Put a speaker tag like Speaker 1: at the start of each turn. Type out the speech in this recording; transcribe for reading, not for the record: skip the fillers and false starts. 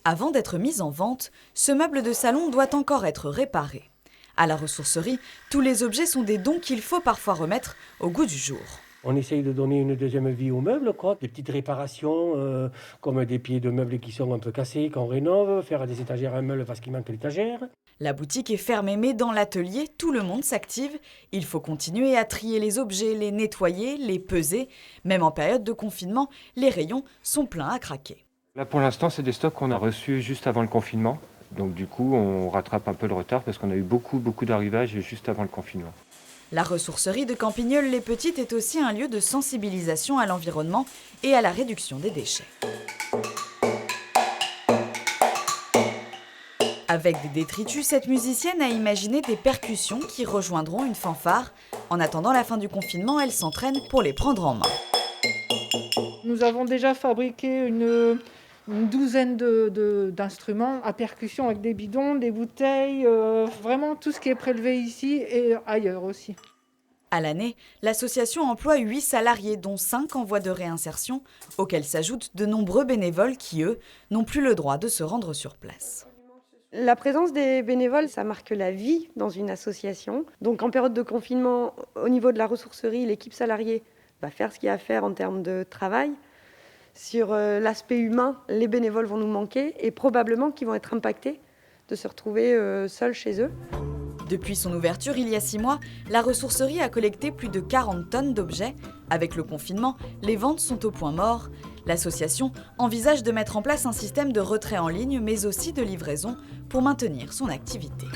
Speaker 1: Avant d'être mis en vente, ce meuble de salon doit encore être réparé. À la ressourcerie, tous les objets sont des dons qu'il faut parfois remettre au goût du jour.
Speaker 2: On essaye de donner une deuxième vie aux meubles, quoi. Des petites réparations, comme des pieds de meubles qui sont un peu cassés, qu'on rénove, faire des étagères à meubles parce qu'il manque l'étagère.
Speaker 1: La boutique est fermée, mais dans l'atelier, tout le monde s'active. Il faut continuer à trier les objets, les nettoyer, les peser. Même en période de confinement, les rayons sont pleins à craquer.
Speaker 3: Là, pour l'instant, c'est des stocks qu'on a reçus juste avant le confinement. Donc du coup, on rattrape un peu le retard parce qu'on a eu beaucoup d'arrivages juste avant le confinement.
Speaker 1: La ressourcerie de Campigneul-les-Petites est aussi un lieu de sensibilisation à l'environnement et à la réduction des déchets. Avec des détritus, cette musicienne a imaginé des percussions qui rejoindront une fanfare. En attendant la fin du confinement, elle s'entraîne pour les prendre en main.
Speaker 4: Nous avons déjà fabriqué une douzaine d'instruments à percussion avec des bidons, des bouteilles, vraiment tout ce qui est prélevé ici et ailleurs aussi.
Speaker 1: À l'année, l'association emploie 8 salariés, dont 5 en voie de réinsertion, auxquels s'ajoutent de nombreux bénévoles qui, eux, n'ont plus le droit de se rendre sur place.
Speaker 5: La présence des bénévoles, ça marque la vie dans une association. Donc en période de confinement, au niveau de la ressourcerie, l'équipe salariée va faire ce qu'il y a à faire en termes de travail. Sur l'aspect humain, les bénévoles vont nous manquer et probablement qu'ils vont être impactés de se retrouver seuls chez eux.
Speaker 1: Depuis son ouverture il y a 6 mois, la ressourcerie a collecté plus de 40 tonnes d'objets. Avec le confinement, les ventes sont au point mort. L'association envisage de mettre en place un système de retrait en ligne, mais aussi de livraison pour maintenir son activité.